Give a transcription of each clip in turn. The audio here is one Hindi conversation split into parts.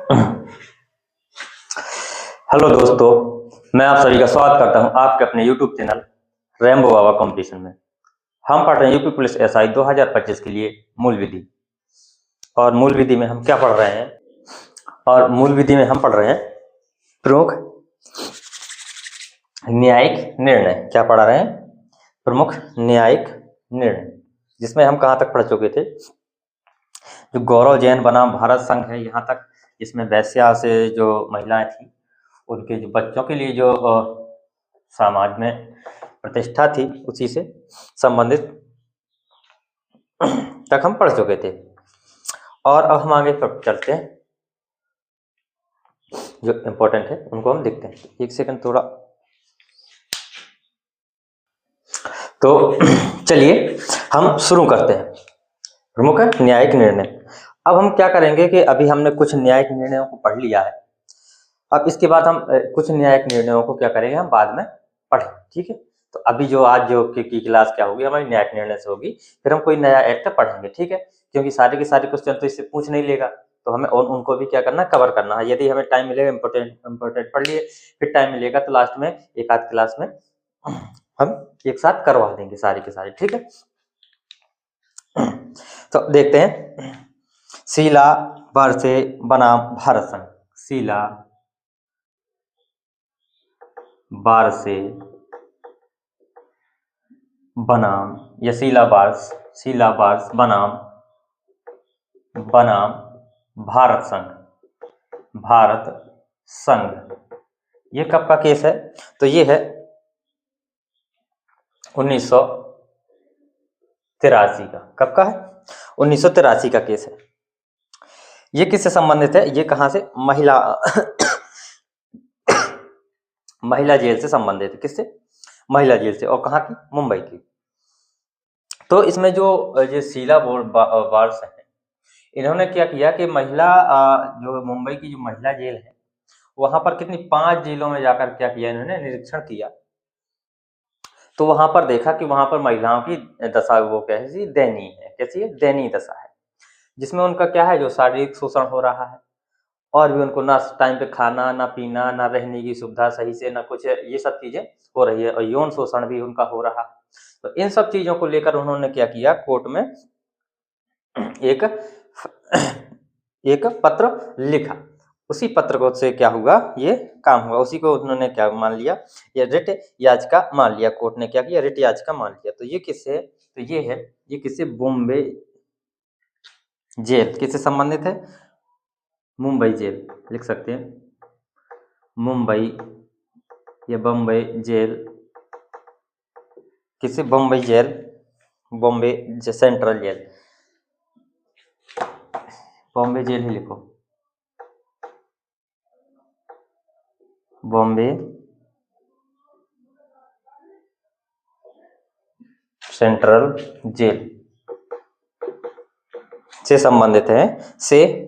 हेलो दोस्तों, मैं आप सभी का स्वागत करता हूं आपके अपने YouTube चैनल रैम्बो बाबा कंपटीशन में। हम पढ़ रहे हैं यूपी पुलिस एसआई 2025 के लिए मूल विधि। और मूल विधि में हम क्या पढ़ रहे हैं? और मूल विधि में हम पढ़ रहे हैं प्रमुख न्यायिक निर्णय। क्या पढ़ा रहे हैं? प्रमुख न्यायिक निर्णय, जिसमें हम कहाँ तक पढ़ चुके थे? जो गौरव जैन बनाम भारत संघ है, यहाँ तक। इसमें वैश्या से जो महिलाएं थी, उनके जो बच्चों के लिए जो समाज में प्रतिष्ठा थी, उसी से संबंधित तक हम पढ़ चुके थे। और अब हम आगे चलते हैं, जो इम्पोर्टेंट है उनको हम देखते हैं। एक सेकंड थोड़ा। तो चलिए हम शुरू करते हैं। प्रमुख न्यायिक निर्णय। अब हम क्या करेंगे कि अभी हमने कुछ न्यायिक निर्णयों को पढ़ लिया है। अब इसके बाद हम कुछ न्यायिक निर्णयों को क्या करेंगे, हम बाद में पढ़ें। ठीक है, तो अभी जो आज जो की क्लास क्या होगी, हमारी न्यायिक निर्णय से होगी। फिर हम कोई नया एक्ट पढ़ेंगे। ठीक है, क्योंकि सारे के सारे क्वेश्चन तो इससे पूछ नहीं लेगा, तो हमें उनको भी क्या करना है, कवर करना है। यदि हमें टाइम मिलेगा, इंपॉर्टेंट पढ़ लिए, फिर टाइम मिलेगा तो लास्ट में एक आध क्लास में हम एक साथ करवा देंगे सारे के सारे। ठीक है, तो देखते हैं। शीला बरसे बनाम भारत संघ। शीला बारसे बनाम या शीला बार्स बनाम भारत संघ। ये कब का केस है? तो ये है 1983 का। कब का है? 1983 का केस है। ये किससे संबंधित है? ये कहाँ से? महिला जेल से संबंधित है। किससे? महिला जेल से। और कहाँ की? मुंबई की। तो इसमें जो ये शीला बार्स है, इन्होंने क्या किया कि जो मुंबई की जो महिला जेल है, वहां पर कितनी 5 जेलों में जाकर क्या किया, इन्होंने निरीक्षण किया। तो वहां पर देखा कि वहां पर महिलाओं की दशा वो कैसी दयनीय है। कैसी है? दयनीय दशा है, जिसमें उनका क्या है, जो शारीरिक शोषण हो रहा है, और भी उनको ना टाइम पे खाना, ना पीना, ना रहने की सुविधा सही से, ना कुछ, ये सब चीजें हो रही है। और यौन शोषण भी उनका हो रहा है। तो इन सब चीजों को लेकर उन्होंने क्या किया, कोर्ट में एक एक पत्र लिखा। उसी पत्र को से क्या हुआ, ये काम हुआ। उसी को उन्होंने क्या मान लिया, ये रिट याचिका मान लिया। कोर्ट ने क्या किया, रिट याचिका मान लिया। तो ये किससे? तो ये किससे? बॉम्बे जेल। किससे संबंधित है? मुंबई जेल लिख सकते हैं, मुंबई या बम्बई जेल। किससे? Bambai jail, Bombay central jail, Bombay jail ही लिखो, बॉम्बे सेंट्रल जेल से संबंधित है। से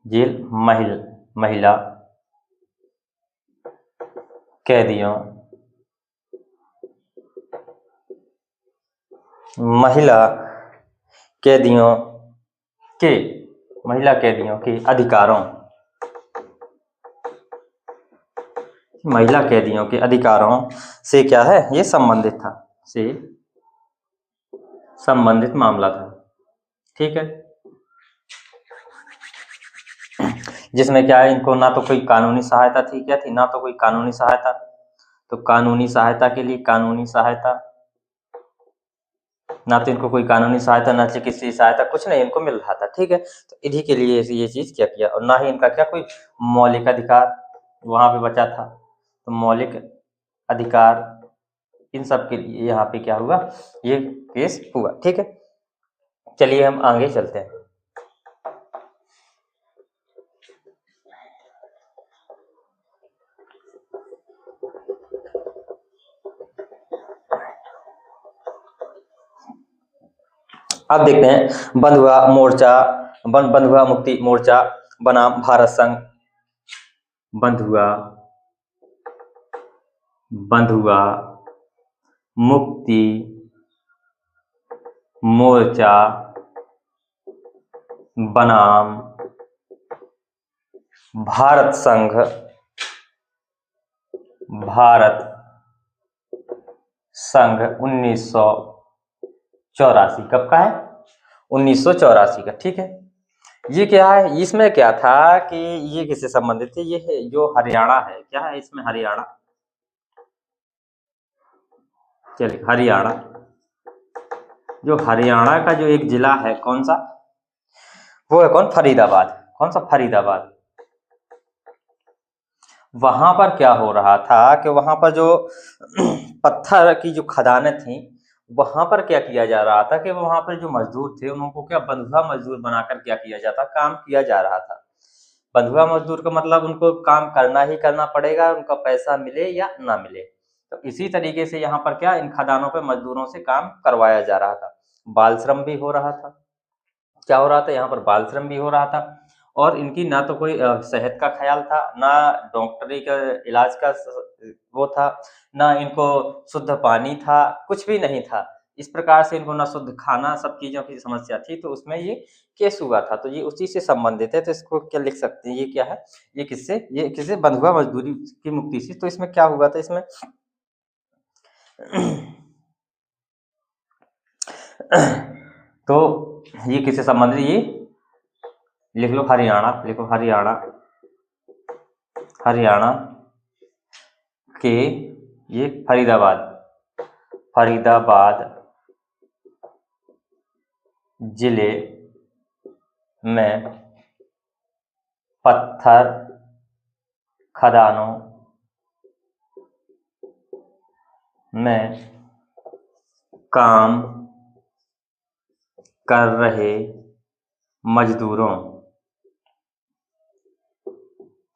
जेल महिला कैदियों महिला कैदियों के अधिकारों से क्या है, ये संबंधित था, से संबंधित मामला था। ठीक है, जिसमें क्या है, इनको ना तो कोई कानूनी सहायता थी, क्या थी, ना तो कोई कानूनी सहायता। तो कानूनी सहायता के लिए कानूनी सहायता, ना तो इनको कोई कानूनी सहायता, ना चिकित्सीय सहायता, कुछ नहीं इनको मिल रहा था। ठीक है, तो इन्हीं के लिए ये चीज क्या किया। और ना ही इनका क्या कोई मौलिक अधिकार वहां पे बचा था। तो मौलिक अधिकार, इन सब के लिए यहाँ पे क्या हुआ, ये केस हुआ। ठीक है, चलिए हम आगे चलते हैं। अब देखते हैं बंधुआ मुक्ति मोर्चा बनाम भारत संघ। बंधुआ मुक्ति मोर्चा बनाम भारत संघ, भारत संघ 1984 कब का है? 1984 का। ठीक है, ये क्या है? इसमें क्या था कि ये किससे संबंधित है? ये है जो हरियाणा है, क्या है इसमें? हरियाणा। चलिए, हरियाणा, जो हरियाणा का जो एक जिला है, कौन सा? वो है कौन? फरीदाबाद। कौन सा? फरीदाबाद। वहां पर क्या हो रहा था कि वहां पर जो पत्थर की जो खदानें थी, वहां पर क्या किया जा रहा था कि वहां पर जो मजदूर थे उनको क्या बंधुआ मजदूर बनाकर क्या किया जाता? काम किया जा रहा था। बंधुआ मजदूर का मतलब उनको काम करना ही करना पड़ेगा, उनका पैसा मिले या ना मिले। तो इसी तरीके से यहाँ पर क्या, इन खदानों पे मजदूरों से काम करवाया जा रहा था। बाल श्रम भी हो रहा था। क्या हो रहा था? यहाँ पर बाल श्रम भी हो रहा था। और इनकी ना तो कोई सेहत का ख्याल था, ना डॉक्टरी का इलाज का वो था, ना इनको शुद्ध पानी था, कुछ भी नहीं था। इस प्रकार से इनको ना शुद्ध खाना, सब चीज़ों की समस्या थी। तो उसमें ये केस हुआ था, तो ये उसी से संबंधित है। तो इसको क्या लिख सकते हैं? ये क्या है? ये किससे? बंधुआ मजदूरी की मुक्ति से। तो इसमें क्या हुआ था? इसमें तो ये किससे संबंधित? ये लिख लो, हरियाणा लिखो, हरियाणा, हरियाणा के, ये फरीदाबाद, फरीदाबाद जिले में पत्थर खदानों में काम कर रहे मजदूरों,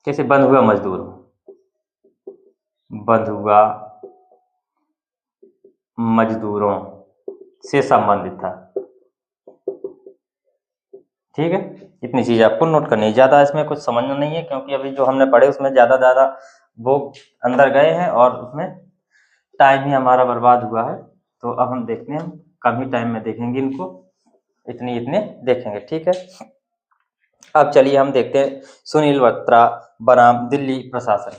कैसे? बंधुआ मजदूरों, बंधुआ मजदूरों से संबंधित था। ठीक है, इतनी चीज आपको नोट करनी है, ज्यादा इसमें कुछ समझना नहीं है, क्योंकि अभी जो हमने पढ़े उसमें ज्यादा वो अंदर गए हैं और उसमें टाइम ही हमारा बर्बाद हुआ है। तो अब हम देखते हैं, कम ही टाइम में देखेंगे इनको, इतने देखेंगे। ठीक है, अब चलिए हम देखते हैं सुनील बत्रा बनाम दिल्ली प्रशासन।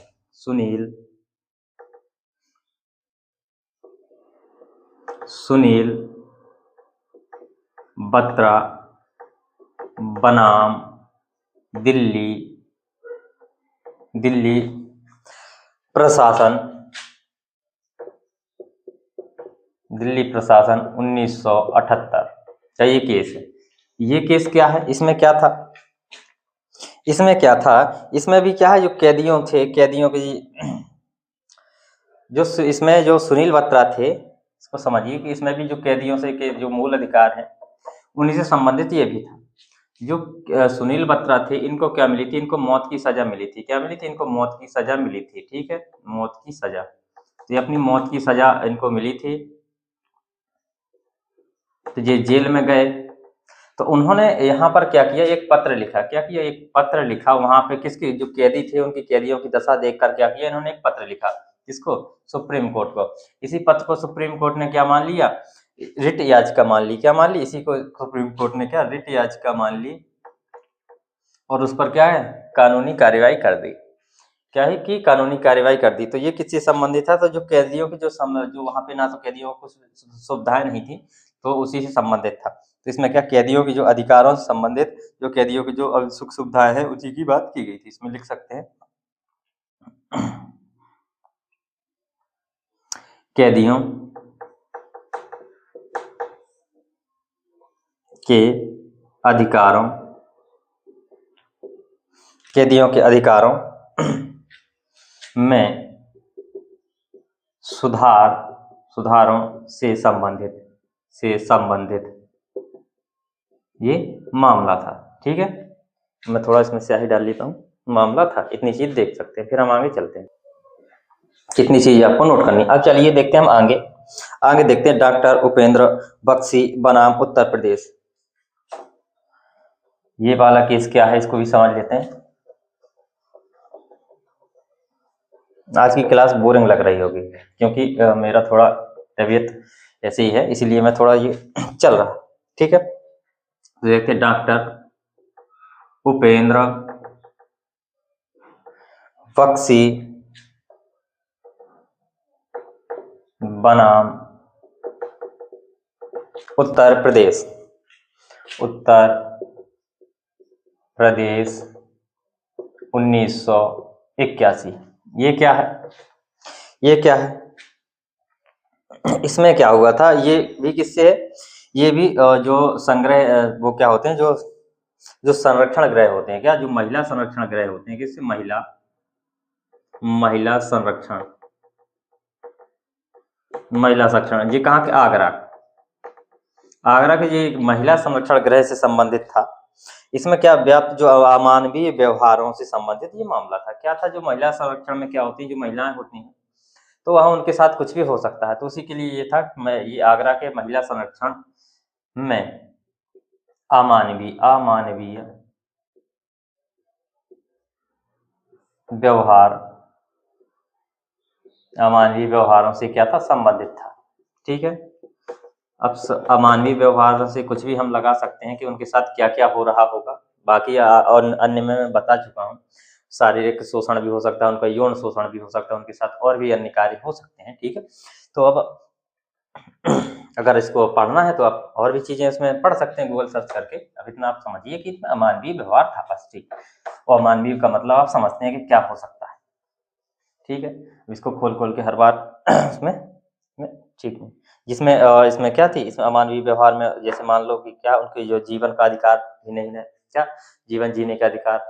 सुनील बत्रा बनाम दिल्ली प्रशासन, 1978 का ये केस है। ये केस क्या है? इसमें क्या था? इसमें भी क्या है, जो कैदियों थे, कैदियों की जो इसमें जो सुनील बत्रा थे, इसको समझिए कि इसमें भी जो कैदियों से के जो मूल अधिकार हैं, उन्हीं से संबंधित ये भी था। जो सुनील बत्रा थे, इनको क्या मिली थी? इनको मौत की सजा मिली थी। क्या मिली थी? इनको मौत की सजा मिली थी। ठीक है, मौत की सजा। तो ये अपनी मौत की सजा इनको मिली थी, तो ये जेल में गए। तो उन्होंने यहाँ पर क्या किया? एक पत्र लिखा। क्या किया? एक पत्र लिखा। वहां पे किसके जो कैदी थे, उनकी कैदियों की दशा देखकर क्या किया इन्होंने? एक पत्र लिखा। किसको? सुप्रीम कोर्ट को। इसी पत्र को सुप्रीम कोर्ट ने क्या मान लिया? रिट याचिका मान ली। क्या मान ली? इसी को सुप्रीम कोर्ट ने क्या, रिट याचिका मान ली, और उस पर क्या है, कानूनी कार्यवाही कर दी। क्या है कि कानूनी कार्यवाही कर दी। तो ये किससे संबंधित था? तो जो कैदियों की जो वहां पे ना तो कैदियों को सुविधाएं नहीं थी, तो उसी से संबंधित था। तो इसमें क्या, कैदियों की जो अधिकारों से संबंधित जो कैदियों की जो सुख सुविधाएं हैं, उसी की बात की गई थी। इसमें लिख सकते हैं कैदियों के अधिकारों, कैदियों के अधिकारों में सुधारों से संबंधित ये मामला था। ठीक है, मैं थोड़ा इसमें स्याही डाल लेता हूँ। मामला था, इतनी चीज देख सकते हैं, फिर हम आगे चलते हैं। कितनी चीज आपको नोट करनी। अब चलिए देखते हैं हम आगे देखते हैं। डॉक्टर उपेंद्र बख्शी बनाम उत्तर प्रदेश। ये वाला केस क्या है, इसको भी समझ लेते हैं। आज की क्लास बोरिंग लग रही होगी, क्योंकि मेरा थोड़ा तबीयत ऐसे ही है, इसीलिए मैं थोड़ा ये चल रहा। ठीक है, तो देखते हैं डॉक्टर उपेंद्र पक्षी बनाम उत्तर प्रदेश, उत्तर प्रदेश 1981। ये क्या है, ये क्या है, इसमें क्या हुआ था, ये भी किससे है, ये भी जो संग्रह वो क्या होते हैं, जो जो संरक्षण गृह होते हैं, क्या जो महिला संरक्षण गृह होते हैं, किससे, महिला महिला संरक्षण, महिला संरक्षण, ये कहाँ के, आगरा, आगरा के ये महिला संरक्षण गृह से संबंधित था। इसमें क्या व्याप्त जो अमानवीय व्यवहारों से संबंधित ये मामला था। क्या था, जो महिला संरक्षण में क्या होती है, जो महिलाएं होती हैं तो वहाँ उनके साथ कुछ भी हो सकता है, तो उसी के लिए ये था, मैं ये आगरा के महिला संरक्षण में अमानवीय व्यवहार, अमानवीय व्यवहारों से क्या था, संबंधित था। ठीक है, अब अमानवीय व्यवहार से कुछ भी हम लगा सकते हैं कि उनके साथ क्या क्या हो रहा होगा। बाकी और अन्य में मैं बता चुका हूँ, शारीरिक शोषण भी हो सकता है उनका, यौन शोषण भी हो सकता है उनके साथ, और भी अन्य कार्य हो सकते हैं। ठीक है, तो अब अगर इसको पढ़ना है तो आप और भी चीजें इसमें पढ़ सकते हैं गूगल सर्च करके। अब इतना आप समझिए कि इसमें अमानवीय व्यवहार था बस। ठीक, और अमानवीय का मतलब आप समझते हैं कि क्या हो सकता है। ठीक है, इसको खोल खोल के हर बार उसमें ठीक है, जिसमें इसमें क्या थी, इसमें अमानवीय व्यवहार में जैसे मान लो कि क्या उनके जो जीवन का अधिकार भी नहीं है, क्या जीवन जीने का अधिकार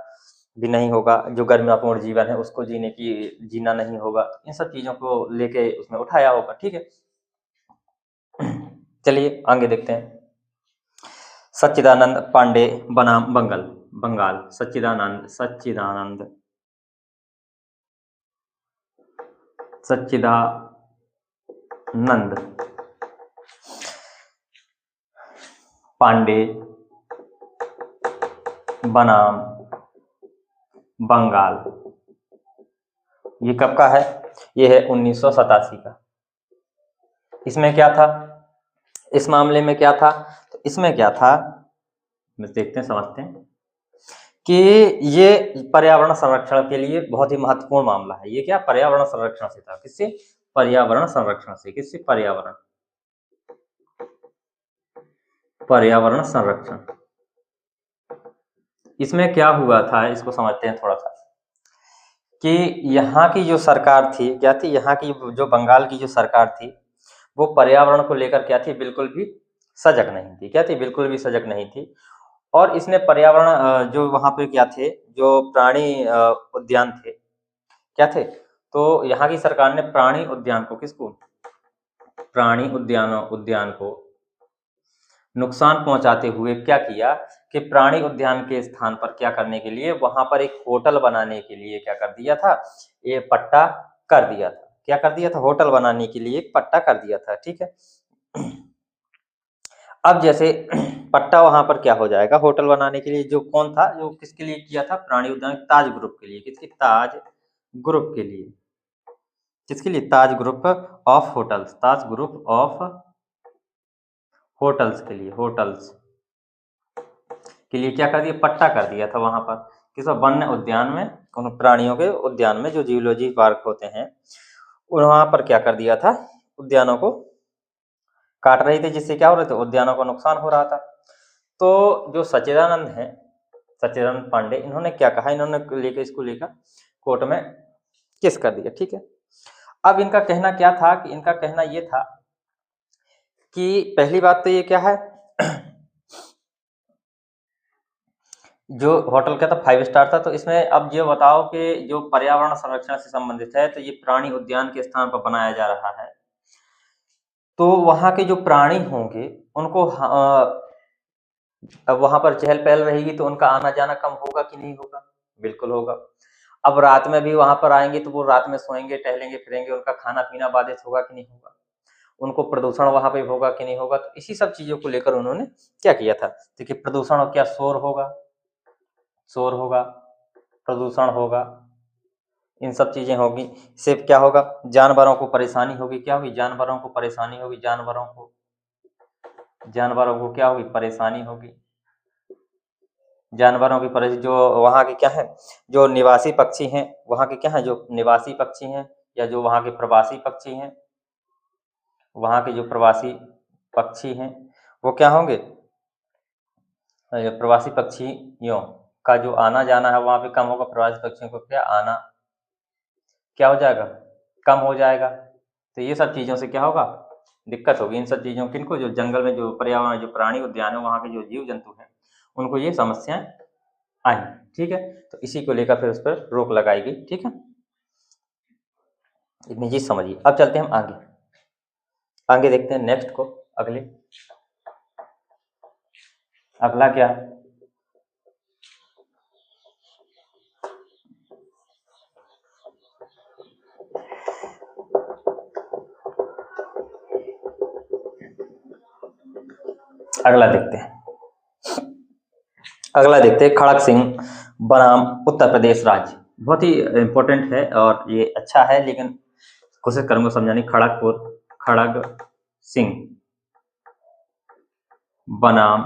भी नहीं होगा, जो गरिमापूर्ण जीवन है उसको जीना नहीं होगा, इन सब चीजों को लेके उसमें उठाया होगा। ठीक है, चलिए आगे देखते हैं। सच्चिदानंद पांडे बनाम बंगाल, सच्चिदानंद पांडे बनाम बंगाल, ये कब का है, ये है 1987 का। इसमें क्या था, इस मामले में क्या था, तो इसमें क्या था, देखते हैं समझते हैं कि ये पर्यावरण संरक्षण के लिए बहुत ही महत्वपूर्ण मामला है। ये क्या, पर्यावरण संरक्षण से था, किससे, पर्यावरण संरक्षण से, किससे, पर्यावरण संरक्षण। इसमें क्या हुआ था, इसको समझते हैं थोड़ा सा, कि यहाँ की जो सरकार थी, क्या थी, यहाँ की जो बंगाल की जो सरकार थी वो पर्यावरण को लेकर क्या थी, बिल्कुल भी सजग नहीं थी। क्या थी, बिल्कुल भी सजग नहीं थी। और इसने पर्यावरण जो वहाँ पे क्या थे, जो प्राणी उद्यान थे, क्या थे, तो यहाँ की सरकार ने प्राणी उद्यान को, किसको, प्राणी उद्यान को नुकसान पहुंचाते हुए क्या किया कि प्राणी उद्यान के स्थान पर क्या करने के लिए, वहां पर एक होटल बनाने के लिए क्या कर दिया था, ये पट्टा कर दिया था। क्या कर दिया था, होटल बनाने के लिए एक पट्टा कर दिया था। ठीक है, अब जैसे पट्टा वहां पर क्या हो जाएगा, होटल बनाने के लिए, जो कौन था, जो किसके लिए किया था, प्राणी उद्यान ताज ग्रुप के लिए, किसकी, ताज ग्रुप के लिए, किसके लिए, Taj group of hotels, Taj group of hotels के लिए, होटल्स के लिए क्या कर दिया, पट्टा कर दिया था वहां पर, किस वन्य उद्यान में, उन प्राणियों के उद्यान में, जो जियोलॉजी पार्क होते हैं वहां पर क्या कर दिया था, उद्यानों को काट रहे थे, जिससे क्या हो रहे थे, उद्यानों को नुकसान हो रहा था। तो जो सच्चिदानंद है, सच्चिदानंद पांडे, इन्होंने क्या कहा, इन्होंने लेकर इसको लेकर कोर्ट में केस कर दिया। ठीक है, अब इनका कहना क्या था, कि इनका कहना ये था कि पहली बात तो ये क्या है, जो होटल का था 5 स्टार था, तो इसमें अब ये बताओ कि जो पर्यावरण संरक्षण से संबंधित है, तो ये प्राणी उद्यान के स्थान पर बनाया जा रहा है, तो वहां के जो प्राणी होंगे उनको अब वहां पर चहल पहल रहेगी तो उनका आना जाना कम होगा कि नहीं होगा, बिल्कुल होगा। अब रात में भी वहां पर आएंगे तो वो रात में सोएंगे, टहलेंगे फिरेंगे, उनका खाना पीना बाधित होगा कि नहीं होगा, उनको प्रदूषण वहां पे होगा कि नहीं होगा। तो इसी सब चीजों को लेकर उन्होंने क्या किया था, देखिए प्रदूषण और क्या, शोर होगा, शोर होगा, प्रदूषण होगा, इन सब चीजें होगी, इससे क्या होगा, जानवरों को परेशानी होगी, क्या होगी, जानवरों को परेशानी होगी, जानवरों को क्या होगी, परेशानी होगी। जानवरों की परवरिश, जो वहाँ के क्या है, जो निवासी पक्षी हैं, वहाँ के क्या हैं, जो निवासी पक्षी हैं या जो वहाँ के प्रवासी पक्षी हैं, वहाँ के जो प्रवासी पक्षी हैं, वो क्या होंगे, प्रवासी पक्षियों का जो आना जाना है वहाँ पे कम होगा, प्रवासी पक्षियों को क्या आना क्या हो जाएगा, कम हो जाएगा। तो ये सब चीज़ों से क्या होगा, दिक्कत होगी। इन सब चीज़ों किनको, जो जंगल में जो पर्यावरण, जो प्राणी उद्यान है, वहाँ के जो जीव जंतु हैं, उनको ये समस्याएं आई। ठीक है, तो इसी को लेकर फिर उस पर रोक लगाई गई। ठीक है, इतनी चीज समझिए। अब चलते हैं हम आगे, आगे देखते हैं नेक्स्ट को, अगले, अगला क्या है, अगला देखते हैं, अगला देखते हैं खड़क सिंह बनाम उत्तर प्रदेश राज्य। बहुत ही इंपॉर्टेंट है और ये अच्छा है, लेकिन कोशिश करूंगा समझाने की। खड़ग सिंह बनाम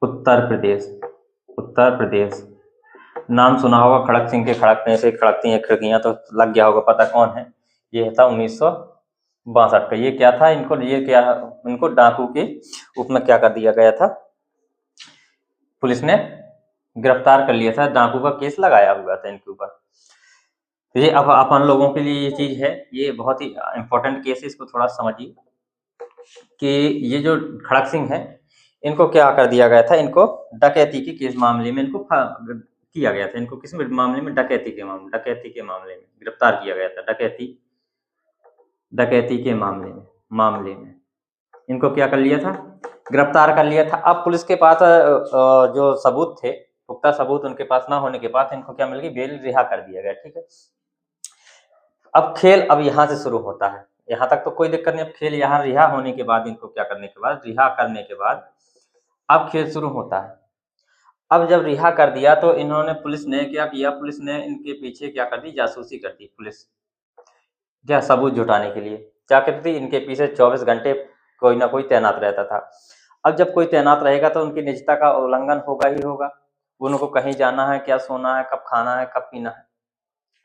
उत्तर प्रदेश, उत्तर प्रदेश। नाम सुना होगा खड़क सिंह के, खड़कने से खड़कती हैं खिड़कियां, तो लग गया होगा पता कौन है। ये था 1962 का। ये क्या था, इनको डाकू के रूप में क्या कर दिया गया था, पुलिस ने गिरफ्तार कर लिया था, डाकू का केस लगाया हुआ था इनके ऊपर। ये अब अपन लोगों के लिए ये चीज है, ये बहुत ही इंपॉर्टेंट केस है, इसको थोड़ा समझिए कि ये जो खड़क सिंह है, इनको क्या कर दिया गया था, इनको डकैती के केस मामले में इनको किया गया था। इनको किस मामले में, डकैती के मामले में गिरफ्तार किया गया था। डकैती के मामले में इनको क्या कर लिया था, गिरफ्तार कर लिया था। अब पुलिस के पास जो सबूत थे, पुख्ता सबूत उनके पास ना होने के बाद इनको क्या मिल गई, बेल, रिहा कर दिया गया। ठीक है, अब खेल अब यहाँ से शुरू होता है। यहाँ तक तो कोई दिक्कत नहीं। अब खेल यहाँ रिहा होने के बाद, इनको क्या करने के बाद, रिहा करने के बाद अब खेल शुरू होता है। अब जब रिहा कर दिया तो इन्होंने, पुलिस ने क्या किया, पुलिस ने इनके पीछे क्या कर दी, जासूसी कर दी पुलिस, क्या सबूत जुटाने के लिए क्या करती थी, इनके पीछे 24 घंटे कोई ना कोई तैनात रहता था। अब जब कोई तैनात रहेगा तो उनकी निजता का उल्लंघन होगा ही होगा। उनको कहीं जाना है, क्या सोना है, कब खाना है, कब पीना है,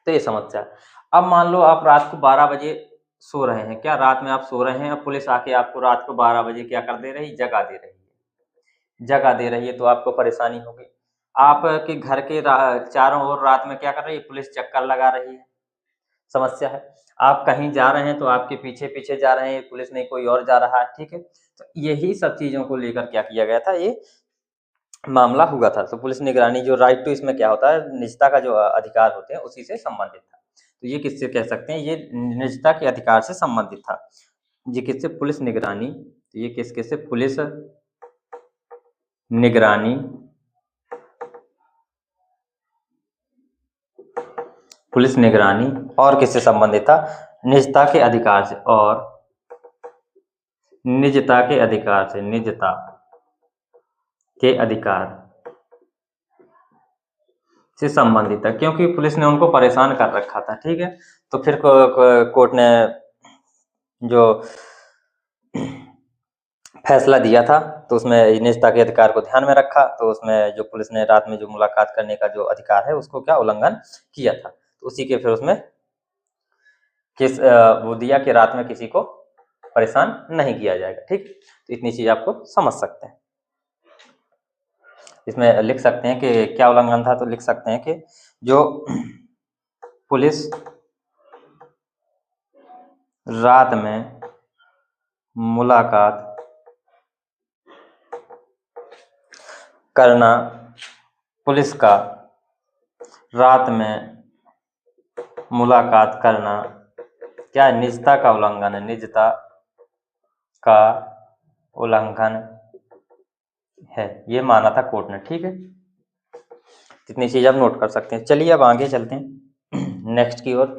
तो ये समस्या है। अब मान लो आप रात को 12 बजे सो रहे हैं, क्या रात में आप सो रहे हैं, अब पुलिस आके आपको रात को 12 बजे क्या कर दे रही, जगा दे रही है, तो आपको परेशानी होगी। आपके घर के चारों ओर रात में क्या कर रही है, पुलिस चक्कर लगा रही है, समस्या है। आप कहीं जा रहे हैं तो आपके पीछे पीछे जा रहे हैं, पुलिस नहीं, कोई और जा रहा है। ठीक है, तो यही सब चीजों को लेकर क्या किया गया था, ये मामला हुआ था। तो पुलिस निगरानी, जो राइट टू, इसमें क्या होता है, निजता का जो अधिकार होते हैं उसी से संबंधित था। तो ये किससे कह सकते हैं, ये निजता के अधिकार से संबंधित था। ये किससे, पुलिस निगरानी, तो ये किससे, निगरानी पुलिस निगरानी और किससे संबंधित था, निजता के अधिकार से, और निजता के अधिकार से, निजता के अधिकार से संबंधित है, क्योंकि पुलिस ने उनको परेशान कर रखा था। ठीक है, तो फिर कोर्ट ने जो फैसला दिया था, तो उसमें निजता के अधिकार को ध्यान में रखा, तो उसमें जो पुलिस ने रात में जो मुलाकात करने का जो अधिकार है उसको क्या उल्लंघन किया था, तो उसी के फिर उसमें केस वो दिया कि रात में किसी को परेशान नहीं किया जाएगा। ठीक, तो इतनी चीज आपको समझ सकते हैं। इसमें लिख सकते हैं कि क्या उल्लंघन था, तो लिख सकते हैं कि जो पुलिस रात में मुलाकात करना, पुलिस का रात में मुलाकात करना क्या है, निजता का उल्लंघन है, निजता का उल्लंघन है, ये माना था कोर्ट ने। ठीक है, इतनी चीज आप नोट कर सकते हैं। चलिए अब आगे चलते हैं नेक्स्ट की ओर।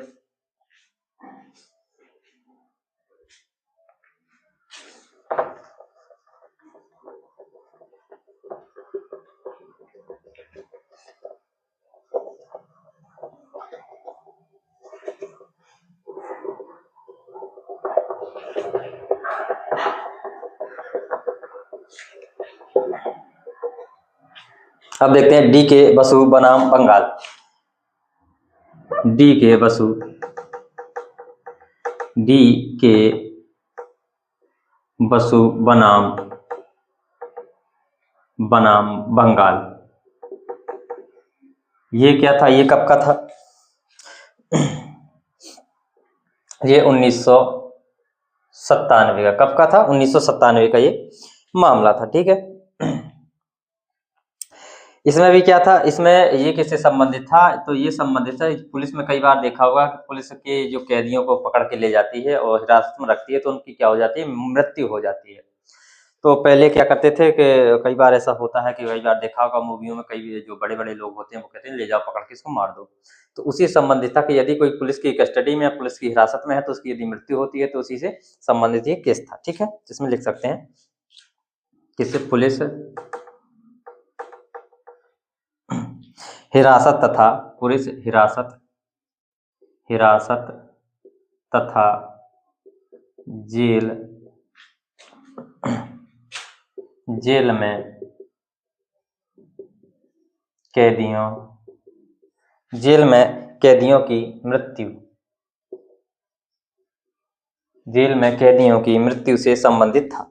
अब देखते हैं डी के बसु बनाम बंगाल। डी के बसु, डी के बसु बनाम बंगाल। ये क्या था, ये कब का था? ये 1997 का। कब का था? 1997 का ये मामला था। ठीक है, इसमें भी क्या था, इसमें ये किससे संबंधित था? तो ये संबंधित है, पुलिस में कई बार देखा होगा कि पुलिस के जो कैदियों को पकड़ के ले जाती है और हिरासत में रखती है तो उनकी क्या हो जाती है, मृत्यु हो जाती है। तो पहले क्या करते थे कि कई बार ऐसा होता है कि कई बार देखा होगा मूवियों में, कई जो बड़े बड़े लोग होते हैं वो कहते हैं ले जाओ पकड़ के इसको मार दो। तो उसी से संबंधित था कि यदि कोई पुलिस की कस्टडी में या पुलिस की हिरासत में है तो उसकी यदि मृत्यु होती है तो उसी से संबंधित ये केस था। ठीक है, इसमें लिख सकते हैं किससे, पुलिस हिरासत तथा पुलिस हिरासत तथा जेल में कैदियों की मृत्यु, जेल में कैदियों की मृत्यु से संबंधित था,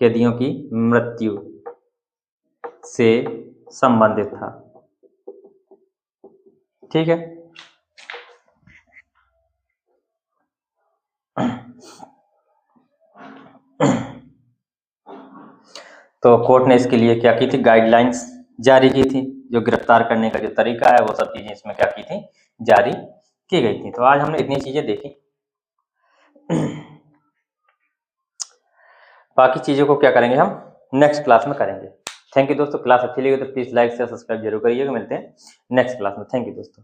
कैदियों की मृत्यु से संबंधित था। ठीक है, तो कोर्ट ने इसके लिए क्या की थी, गाइडलाइंस जारी की थी। जो गिरफ्तार करने का जो तरीका है वो सब चीजें इसमें क्या की थी, जारी की गई थी। तो आज हमने इतनी चीजें देखी। बाकी चीजों को क्या करेंगे हम नेक्स्ट क्लास में करेंगे। थैंक यू दोस्तों, क्लास अच्छी लगी तो प्लीज लाइक शेयर सब्सक्राइब जरूर करिएगा। मिलते हैं नेक्स्ट क्लास में। थैंक यू दोस्तों।